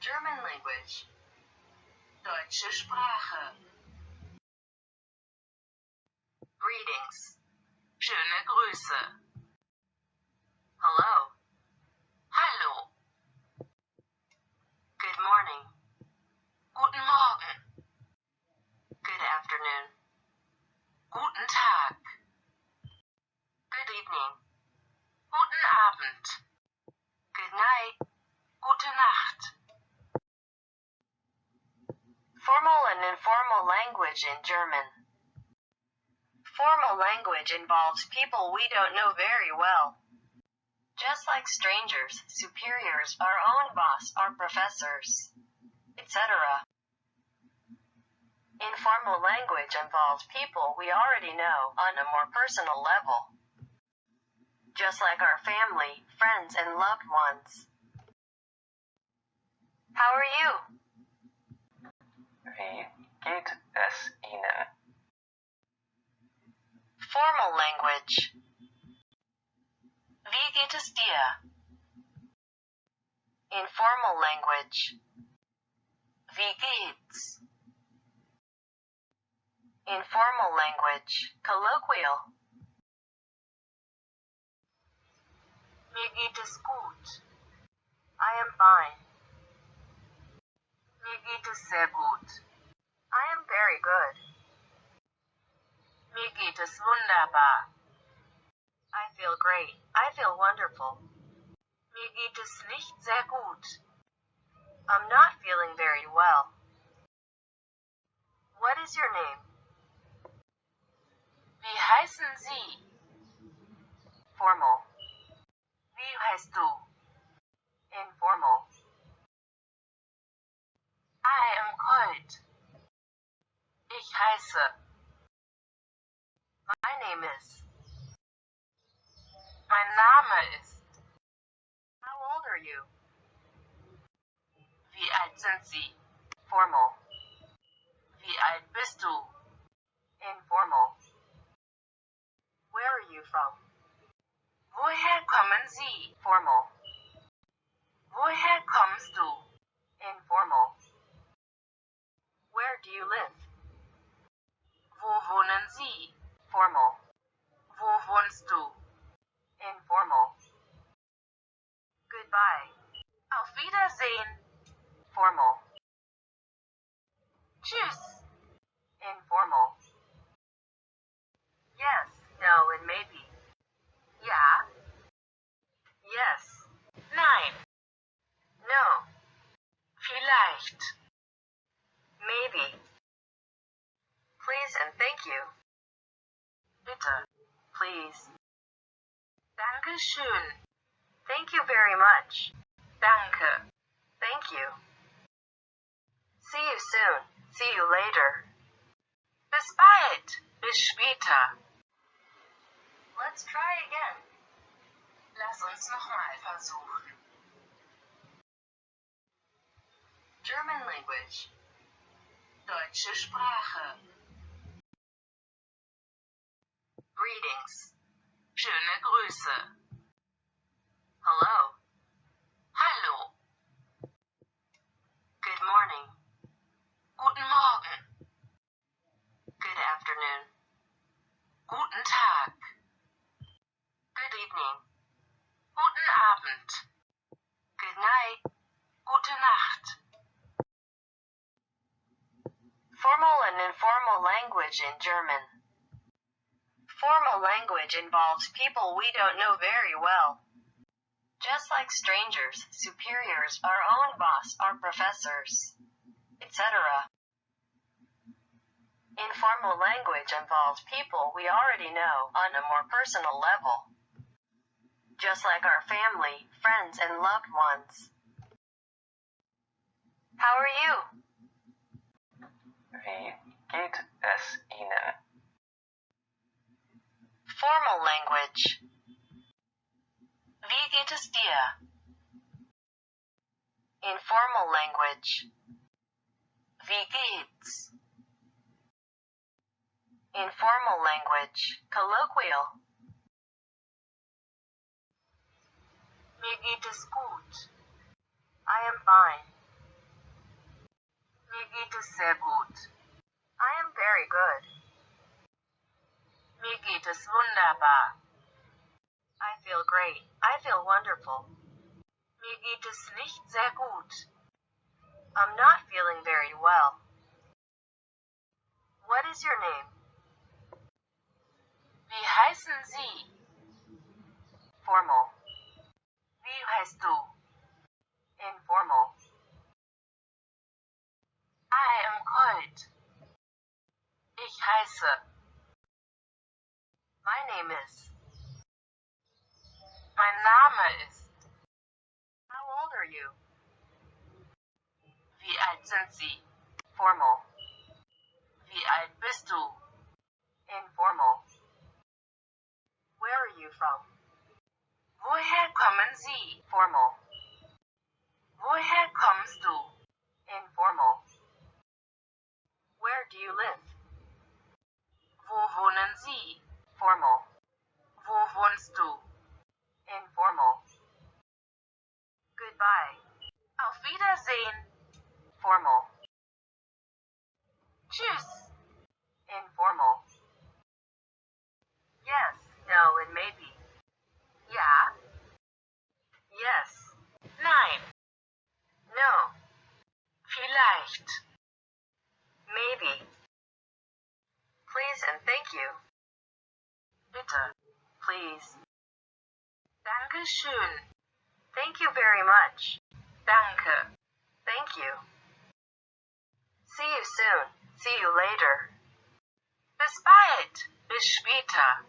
German language. Deutsche Sprache. Greetings. Schöne Grüße. Hello. Hallo. Good morning. Guten Morgen. Good afternoon. Guten Tag. Good evening. Guten Abend. Good night. Gute Nacht. Formal and informal language in German. Formal language involves people we don't know very well. Just like strangers, superiors, our own boss, our professors, etc. Informal language involves people we already know on a more personal level. Just like our family, friends, and loved ones. How are you? Wie geht es Ihnen? Formal language. Wie geht es dir? Informal language. Wie geht's? Informal language. Colloquial. Mir geht es gut. I am fine. Mir geht es sehr gut. I am very good. Mir geht es wunderbar. I feel great. I feel wonderful. Mir geht es nicht sehr gut. I'm not feeling very well. What is your name? Wie heißen Sie? Formal. Wie heißt du? Informal. I am Colt. Ich heiße. My name is. Mein Name ist. How old are you? Wie alt sind Sie? Formal. Wie alt bist du? Informal. Where are you from? Woher kommen Sie? Formal. Woher kommst du? Informal. Where do you live? Wo wohnen Sie? Formal. Wo wohnst du? Informal. Goodbye. Auf Wiedersehen. Formal. Tschüss. Informal. Yes, no, and maybe. Ja. Yes. Nein. No. Vielleicht. Maybe. Please and thank you. Bitte. Please. Dankeschön. Thank you very much. Danke. Thank you. See you soon. See you later. Bis bald. Bis später. Let's try again. Lass uns nochmal versuchen. German language. Deutsche Sprache. Greetings. Schöne Grüße. Hello. Hallo. Good morning. Guten Morgen. Good afternoon. Guten Tag. Good evening. Guten Abend. Good night. Gute Nacht. Formal and informal language in German. Formal language involves people we don't know very well. Just like strangers, superiors, our own boss, our professors, etc. Informal language involves people we already know on a more personal level. Just like our family, friends, and loved ones. How are you? Wie geht es Ihnen? Formal language. Wie geht es dir? Informal language. Wie geht's? Informal language. Colloquial. Mir geht es gut. I am fine. es sehr gut. I am very good. Mir geht es wunderbar. I feel great. I feel wonderful. Mir geht es nicht sehr gut. I'm not feeling very well. What is your name? Wie heißen Sie? Formal. Wie heißt du? Informal. I am cold. Ich heiße. My name is. Mein Name ist. How old are you? Wie alt sind Sie? Formal. Wie alt bist du? Informal. Where are you from? Woher kommen Sie? Formal. Woher kommst du? Informal. Where do you live? Wo wohnen Sie? Formal. Wo wohnst du? Informal. Goodbye. Auf Wiedersehen. Formal. Tschüss. Informal. Yes, no, and maybe. Ja. Yes. Nein. No. Vielleicht. Maybe. Please and thank you. Bitte. Please. Dankeschön. Thank you very much. Danke. Thank you. See you soon. See you later. Bis bald. Bis später.